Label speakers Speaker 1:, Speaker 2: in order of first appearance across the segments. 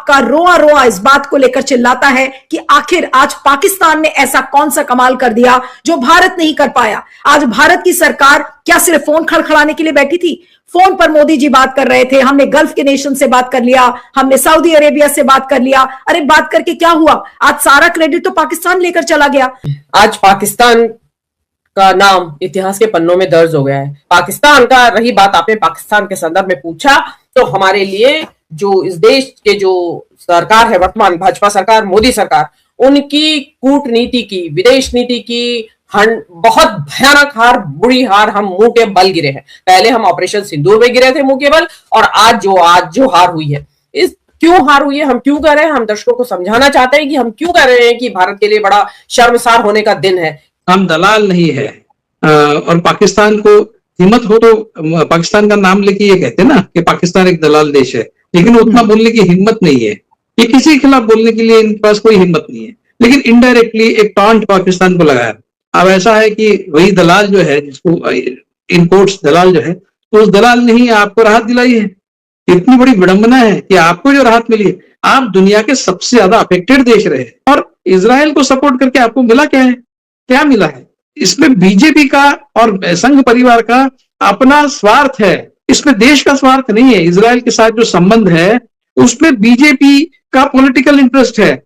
Speaker 1: आपका रोआ रोआ इस बात को लेकर चिल्लाता है कि आखिर आज पाकिस्तान ने ऐसा कौन सा कमाल कर दिया जो भारत नहीं कर पाया। आज भारत की सरकार क्या सिर्फ फोन खड़खड़ाने के लिए बैठी थी? फोन पर मोदी जी बात कर रहे थे, हमने गल्फ के नेशन से बात कर लिया, हमने सऊदी अरेबिया से बात कर लिया। अरे बात करके क्या हुआ? आज सारा क्रेडिट तो पाकिस्तान लेकर चला गया।
Speaker 2: आज पाकिस्तान का नाम इतिहास के पन्नों में दर्ज हो गया है। पाकिस्तान का रही बात, आपने पाकिस्तान के संदर्भ में पूछा, तो हमारे लिए जो इस देश के जो सरकार है वर्तमान भाजपा सरकार, मोदी सरकार, उनकी कूटनीति की, विदेश नीति की बहुत भयानक हार, बुरी हार हम मुंह के बल गिरे हैं। पहले हम ऑपरेशन सिंदूर में गिरे थे मुंह के बल, और आज जो हार हुई है, इस क्यों हार हुई है, हम क्यों कर रहे हैं, हम दर्शकों को समझाना चाहते हैं कि हम क्यों कर रहे हैं कि भारत के लिए बड़ा शर्मसार होने का दिन है।
Speaker 3: हम दलाल नहीं है, और पाकिस्तान को हिम्मत हो तो पाकिस्तान का नाम लेके ये कहते हैं ना कि पाकिस्तान एक दलाल देश है, लेकिन उतना बोलने की हिम्मत नहीं है। ये किसी के खिलाफ बोलने के लिए इनके पास कोई हिम्मत नहीं है, लेकिन इनडायरेक्टली एक टॉन्ट पाकिस्तान को लगाया। अब ऐसा है कि वही दलाल जो है, जिसको इन कोर्ट्स दलाल जो है, तो उस दलाल ने ही आपको राहत दिलाई है। इतनी बड़ी विडंबना है कि आपको जो राहत मिली, आप दुनिया के सबसे ज्यादा अफेक्टेड देश रहे, और इजराइल को सपोर्ट करके आपको मिला क्या है? क्या मिला है? इसमें बीजेपी का और संघ परिवार का अपना स्वार्थ है, इसमें देश का स्वार्थ नहीं है। इजराइल के साथ जो संबंध है उसमें बीजेपी का पॉलिटिकल इंटरेस्ट है।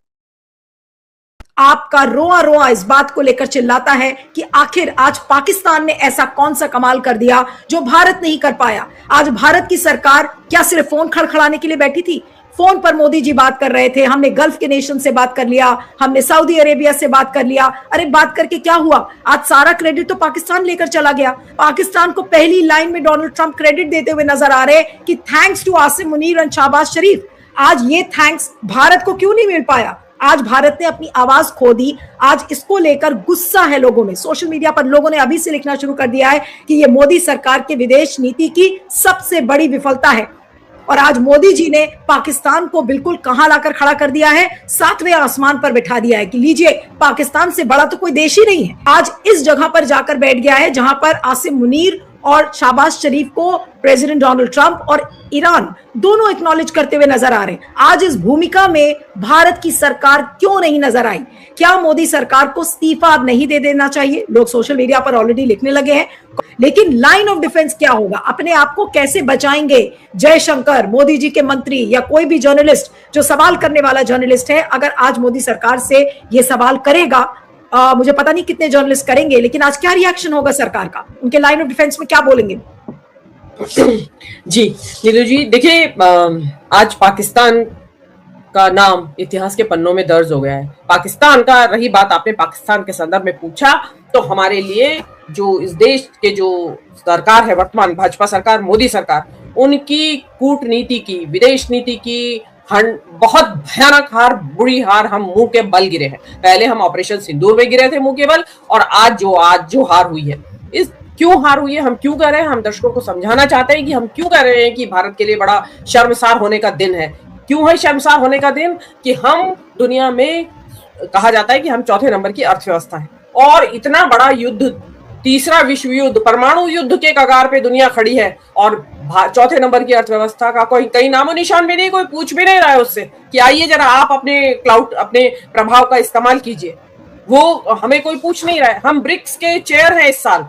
Speaker 1: आपका रोआ रोआ इस बात को लेकर चिल्लाता है कि आखिर आज पाकिस्तान ने ऐसा कौन सा कमाल कर दिया जो भारत नहीं कर पाया। आज भारत की सरकार क्या सिर्फ फोन खड़खड़ाने के लिए बैठी थी? फोन पर मोदी जी बात कर रहे थे, हमने गल्फ के नेशन से बात कर लिया, हमने सऊदी अरेबिया से बात कर लिया। अरे बात करके क्या हुआ? आज सारा क्रेडिट तो पाकिस्तान लेकर चला गया। पाकिस्तान को पहली लाइन में डोनाल्ड ट्रंप क्रेडिट देते हुए नजर आ रहे कि thanks to Asim Munir and Shehbaz Sharif. आज ये थैंक्स भारत को क्यों नहीं मिल पाया? आज भारत ने अपनी आवाज खो दी। आज इसको लेकर गुस्सा है लोगों में। सोशल मीडिया पर लोगों ने अभी से लिखना शुरू कर दिया है कि ये मोदी सरकार के विदेश नीति की सबसे बड़ी विफलता है। और आज मोदी जी ने पाकिस्तान को बिल्कुल कहां लाकर खड़ा कर दिया है, 7वें आसमान पर बिठा दिया है कि लीजिए, पाकिस्तान से बड़ा तो कोई देश ही नहीं है। आज इस जगह पर जाकर बैठ गया है जहां पर आसिम मुनीर और शहबाज शरीफ को प्रेसिडेंट डोनाल्ड ट्रंप और ईरान दोनों एक्नॉलेज करते हुए नजर आ रहे हैं। आज इस भूमिका में भारत की सरकार क्यों नहीं नजर आई? क्या मोदी सरकार को इस्तीफा नहीं दे देना चाहिए? लोग सोशल मीडिया पर ऑलरेडी लिखने लगे हैं। लेकिन लाइन ऑफ डिफेंस क्या होगा? अपने आप को कैसे बचाएंगे जयशंकर, मोदी जी के मंत्री, या कोई भी जर्नलिस्ट जो सवाल करने वाला जर्नलिस्ट है? अगर आज मोदी सरकार से ये सवाल करेगा, मुझे पता नहीं कितने जर्नलिस्ट करेंगे, लेकिन आज क्या रिएक्शन होगा सरकार का? उनके लाइन ऑफ डिफेंस में क्या बोलेंगे?
Speaker 2: जी नीलू जी, देखिए, आज पाकिस्तान का नाम इतिहास के पन्नों में दर्ज हो गया है। पाकिस्तान का रही बात, आपने पाकिस्तान के संदर्भ में पूछा, तो हमारे लिए जो इस देश के जो सरकार है वर्तमान भाजपा सरकार, मोदी सरकार, उनकी कूटनीति की, विदेश नीति की बहुत भयानक हार, बुरी हार हम मुंह के बल गिरे हैं। पहले हम ऑपरेशन सिंदूर में गिरे थे मुंह के बल, और आज जो हार हुई है, इस क्यों हार हुई है, हम क्यों कर रहे हैं, हम दर्शकों को समझाना चाहते हैं कि हम क्यों कर रहे हैं कि भारत के लिए बड़ा शर्मसार होने का दिन है। क्यों है शर्मसार होने का दिन? कि हम दुनिया में, कहा जाता है कि हम चौथे नंबर की अर्थव्यवस्था है, और इतना बड़ा युद्ध, तीसरा विश्व युद्ध, परमाणु युद्ध के कगार पे दुनिया खड़ी है, और चौथे नंबर की अर्थव्यवस्था का कोई कहीं नामो निशान भी नहीं, कोई पूछ भी नहीं रहा है उससे कि आइए जरा आप अपने क्लाउड, अपने प्रभाव का इस्तेमाल कीजिए। वो हमें कोई पूछ नहीं रहा है। हम ब्रिक्स के चेयर हैं इस साल।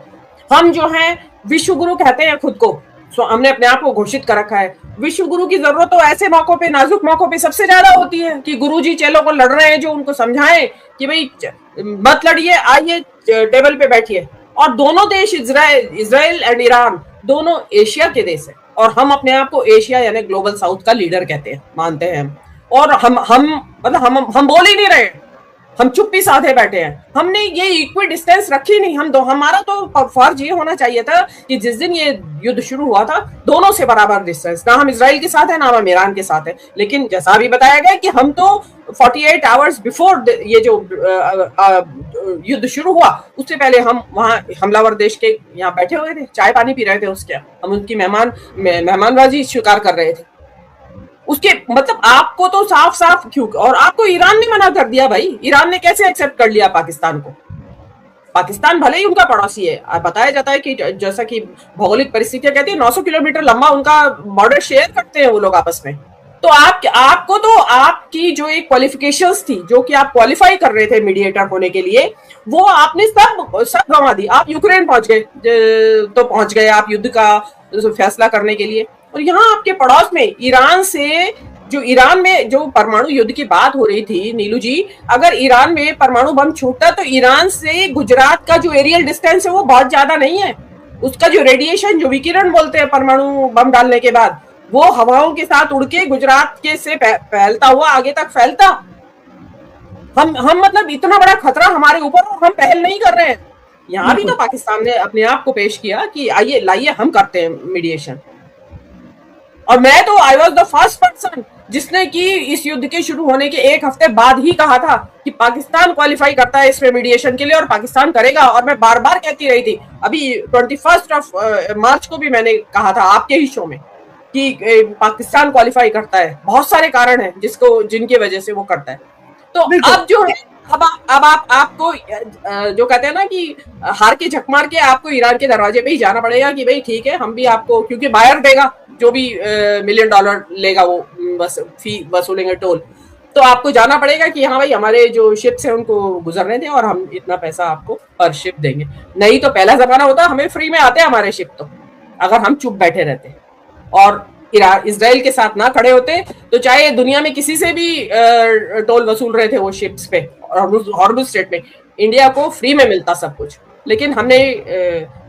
Speaker 2: हम जो हैं विश्व गुरु कहते हैं खुद को, हमने अपने आप को घोषित कर रखा है। विश्व गुरु की जरूरत तो ऐसे मौकों पे, नाजुक मौकों पे सबसे ज्यादा होती है कि गुरुजी चेलों को लड़ रहे हैं, जो उनको समझाएं कि भाई मत लड़िए, आइए टेबल पे बैठिए। और दोनों देश, इजराइल एंड ईरान, दोनों एशिया के देश है, और हम अपने आप को एशिया यानी ग्लोबल साउथ का लीडर कहते हैं, मानते हैं हम। और हम बोल ही नहीं रहे, हम चुप्पी साधे बैठे हैं। हमने ये इक्वी डिस्टेंस रखी नहीं। हमारा तो फर्ज ये होना चाहिए था कि जिस दिन ये युद्ध शुरू हुआ था, दोनों से बराबर डिस्टेंस, ना हम इजराइल के साथ है ना हम ईरान के साथ है। लेकिन जैसा अभी बताया गया कि हम तो 48 आवर्स बिफोर ये जो युद्ध शुरू हुआ, उससे पहले हम वहां हमलावर देश के यहाँ बैठे हुए थे, चाय पानी पी रहे थे, उसके हम उनकी मेहमानबाजी स्वीकार कर रहे थे। उसके मतलब आपको तो साफ साफ क्यों, और आपको ईरान ने मना कर दिया भाई। ईरान ने कैसे एक्सेप्ट कर लिया पाकिस्तान को? पाकिस्तान भले ही उनका पड़ोसी है, बताया जाता है कि जैसा कि भौगोलिक परिस्थितियां कहती है 900 किलोमीटर लंबा उनका बॉर्डर शेयर करते हैं वो लोग आपस में। तो आपको तो आपकी जो एक क्वालिफिकेशंस थी, जो कि आप क्वालिफाई कर रहे थे मीडिएटर होने के लिए, वो आपने सब गंवा दी। आप यूक्रेन पहुंच गए, तो पहुंच गए आप युद्ध का फैसला करने के लिए। और यहाँ आपके पड़ोस में ईरान में जो परमाणु युद्ध की बात हो रही थी नीलू जी, अगर ईरान में परमाणु बम छूटता तो ईरान से गुजरात का जो एरियल डिस्टेंस है वो बहुत ज्यादा नहीं है। उसका जो रेडिएशन, जो विकिरण बोलते हैं परमाणु बम डालने के बाद, वो हवाओं के साथ उड़ के गुजरात के से फैलता हुआ आगे तक फैलता। हम मतलब इतना बड़ा खतरा हमारे ऊपर, और हम पहल नहीं कर रहे हैं। यहाँ भी तो पाकिस्तान ने अपने आप को पेश किया कि आइए लाइए हम करते हैं मीडिएशन। और मैं तो I was the first person जिसने कि इस युद्ध के शुरू होने के एक हफ्ते बाद ही कहा था कि पाकिस्तान क्वालिफाई करता है इसमें मीडिएशन के लिए, और पाकिस्तान करेगा। और मैं बार बार कहती रही थी, अभी 21 मार्च को भी मैंने कहा था आपके ही शो में कि पाकिस्तान क्वालिफाई करता है। बहुत सारे कारण हैं जिनकी वजह से वो करता है। तो अब जो है, अब आपको जो कहते हैं ना कि हार के झक मार के आपको ईरान के दरवाजे पे ही जाना पड़ेगा कि भाई ठीक है, हम भी आपको, क्योंकि बायर देगा जो भी $1 मिलियन लेगा, वो बस फी वसूलेंगे, टोल। तो आपको जाना पड़ेगा कि हाँ भाई हमारे जो शिप्स हैं उनको गुजरने दें और हम इतना पैसा आपको पर शिप देंगे। नहीं तो पहला जमाना होता हमें फ्री में आते हमारे शिप, तो अगर हम चुप बैठे रहते और इजराइल के साथ ना खड़े होते तो चाहे दुनिया में किसी से भी टोल वसूल रहे थे वो शिप्स पे, हॉर्मुज स्ट्रेट में, इंडिया को फ्री में मिलता सब कुछ। लेकिन हमने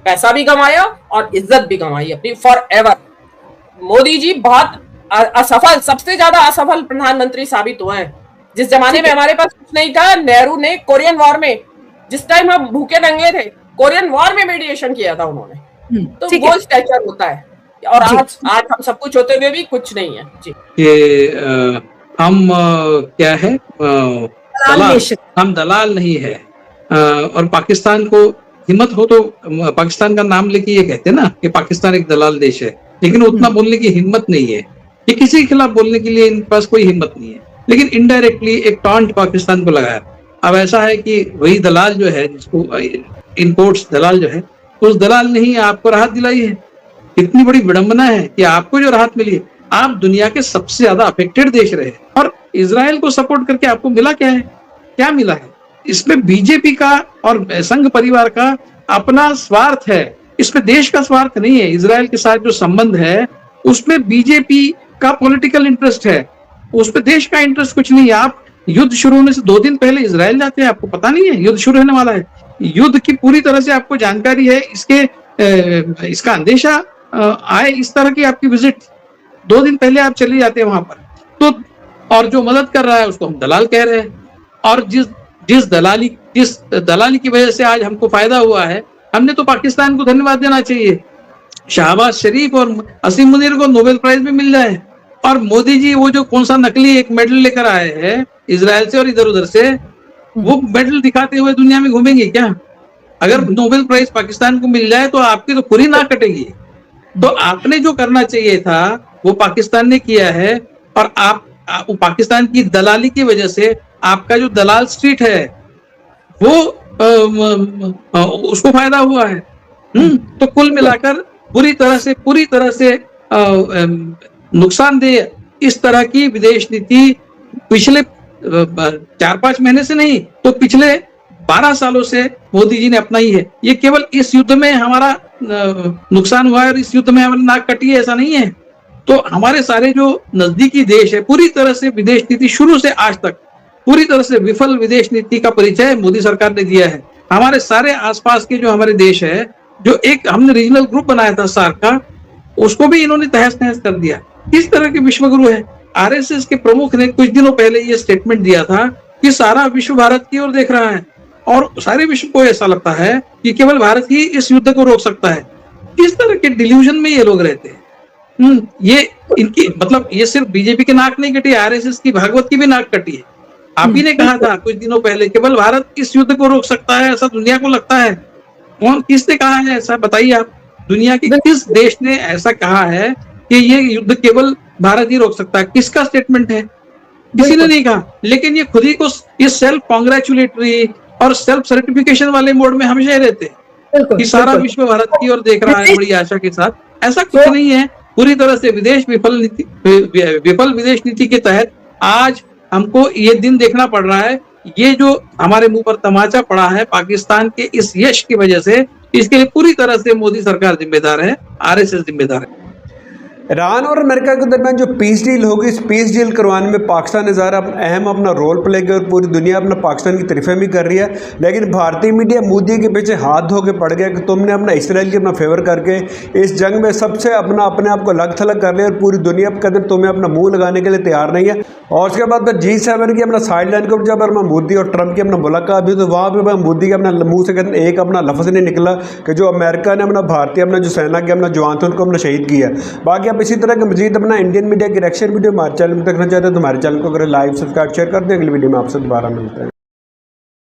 Speaker 2: पैसा भी कमाया और इज्जत भी कमाई अपनी फॉर एवर। मोदी जी बहुत असफल, सबसे ज्यादा असफल प्रधानमंत्री साबित हुए हैं। जिस जमाने में हमारे पास कुछ नहीं था, नेहरू ने कोरियन वॉर में, जिस टाइम हम भूखे नंगे थे, कोरियन वॉर में मेडिएशन किया था उन्होंने। तो वो स्टैचर होता है। और आज हम सब कुछ होते हुए भी कुछ नहीं है जी।
Speaker 3: ये हम क्या है, हम दलाल नहीं है। और पाकिस्तान को हिम्मत हो तो पाकिस्तान का नाम लेके ये कहते हैं ना कि पाकिस्तान एक दलाल देश है, लेकिन उतना बोलने की हिम्मत नहीं है कि किसी के खिलाफ बोलने के लिए इनके पास कोई हिम्मत नहीं है। लेकिन इनडायरेक्टली एक टॉन्ट पाकिस्तान को लगाया। अब ऐसा है कि वही दलाल जो है, जिसको इम्पोर्ट्स दलाल जो है, उस दलाल ने ही आपको राहत दिलाई है। इतनी बड़ी विडंबना है कि आपको जो राहत मिली, आप दुनिया के सबसे ज्यादा अफेक्टेड देश रहे, और इजराइल को सपोर्ट करके आपको मिला क्या है? क्या मिला है? इसमें बीजेपी का और संघ परिवार का अपना स्वार्थ है, इसमें देश का स्वार्थ नहीं है। इजराइल के साथ जो संबंध है उसमें बीजेपी का पॉलिटिकल इंटरेस्ट है, उसमें देश का इंटरेस्ट कुछ नहीं है। आप युद्ध शुरू होने से 2 दिन पहले इजराइल जाते हैं, आपको पता नहीं है युद्ध शुरू होने वाला है। युद्ध की पूरी तरह से आपको जानकारी है, इसका अंदेशा आए इस तरह की आपकी विजिट 2 दिन पहले आप चले जाते हैं वहां पर। तो और जो मदद कर रहा है उसको हम दलाल कह रहे हैं। और जिस दलाली की वजह से आज हमको फायदा हुआ है, हमने तो पाकिस्तान को धन्यवाद देना चाहिए। शहबाज शरीफ और असीम मुनीर को नोबेल प्राइज भी मिल जाए, और मोदी जी वो जो कौन सा नकली एक मेडल लेकर आए हैं इजराइल से और इधर उधर से, वो मेडल दिखाते हुए दुनिया में घूमेंगे क्या? अगर नोबेल प्राइज पाकिस्तान को मिल जाए तो आपकी तो पूरी नाक कटेगी। तो आपने जो करना चाहिए था वो पाकिस्तान ने किया है, और आप पाकिस्तान की दलाली की वजह से आपका जो दलाल स्ट्रीट है वो उसको फायदा हुआ है। तो कुल मिलाकर पूरी तरह से नुकसानदेह इस तरह की विदेश नीति पिछले 4-5 महीने से नहीं तो पिछले 12 सालों से मोदी जी ने अपनाई है। ये केवल इस युद्ध में हमारा नुकसान हुआ है और इस युद्ध में हमारी नाक कटी है, ऐसा नहीं है। तो हमारे सारे जो नजदीकी देश है, पूरी तरह से विदेश नीति शुरू से आज तक पूरी तरह से विफल विदेश नीति का परिचय मोदी सरकार ने दिया है। हमारे सारे आसपास के जो हमारे देश है, जो एक हमने रीजनल ग्रुप बनाया था सार्क का, उसको भी इन्होंने तहस नहस कर दिया। इस तरह के विश्वगुरु है। आरएसएस के प्रमुख ने कुछ दिनों पहले ये स्टेटमेंट दिया था कि सारा विश्व भारत की ओर देख रहा है और सारे विश्व को ऐसा लगता है कि केवल भारत ही इस युद्ध को रोक सकता है। इस तरह के डिल्यूजन में ये लोग रहते हैं। ये इनकी मतलब ये सिर्फ बीजेपी की नाक नहीं कटी, आरएसएस की, भागवत की भी नाक कटी है। आप ही ने कहा था कुछ दिनों पहले केवल भारत इस युद्ध को रोक सकता है, ऐसा दुनिया को लगता है। कौन, किसने कहा है ऐसा? बताइए आप। दुनिया के किस देश ने ऐसा कहा है कि ये युद्ध केवल भारत ही रोक सकता है? किसका स्टेटमेंट है? किसी ने नहीं कहा। लेकिन ये खुद ही को ये सेल्फ कॉन्ग्रेचुलेटरी और सेल्फ सर्टिफिकेशन वाले मोड में हमेशा रहते हैं कि सारा विश्व भारत की ओर देख रहा है बड़ी आशा के साथ। ऐसा कुछ नहीं है। पूरी तरह से विफल विदेश नीति के तहत आज हमको ये दिन देखना पड़ रहा है, ये जो हमारे मुंह पर तमाचा पड़ा है पाकिस्तान के इस यश की वजह से, इसके लिए पूरी तरह से मोदी सरकार जिम्मेदार है, आरएसएस जिम्मेदार है।
Speaker 4: ईरान और अमेरिका के दरमियान जो पीस डील होगी, इस पीस डील करवाने में पाकिस्तान ने ज़्यादा अहम अपना रोल प्ले किया और पूरी दुनिया अपना पाकिस्तान की तारीफें भी कर रही है। लेकिन भारतीय मीडिया मोदी के पीछे हाथ धो के पड़ गया कि तुमने अपना इसराइल के अपना फेवर करके इस जंग में सबसे अपने आप को अलग थलग कर लिया और पूरी दुनिया के अंदर तुम्हें अपना मुँह लगाने के लिए तैयार नहीं है। और उसके बाद G7 की अपना साइड लाइन के ऊपर जब मोदी और ट्रंप की अपना मुलाकात हुई तो वहाँ पर मोदी के अपना मुँह से एक अपना लफ्ज़ नहीं निकला कि जो अमेरिका ने अपना भारतीय अपना जो सेना के अपना जवान थे उनको अपना शहीद किया। बाकी आप इसी तरह के मजीद अपना इंडियन मीडिया की रिएक्शन वीडियो हमारे चैनल में देखना चाहते हैं तो हमारे चैनल को अगर लाइव सब्सक्राइब शेयर कर दें। अगली वीडियो में आपसे दोबारा मिलते हैं।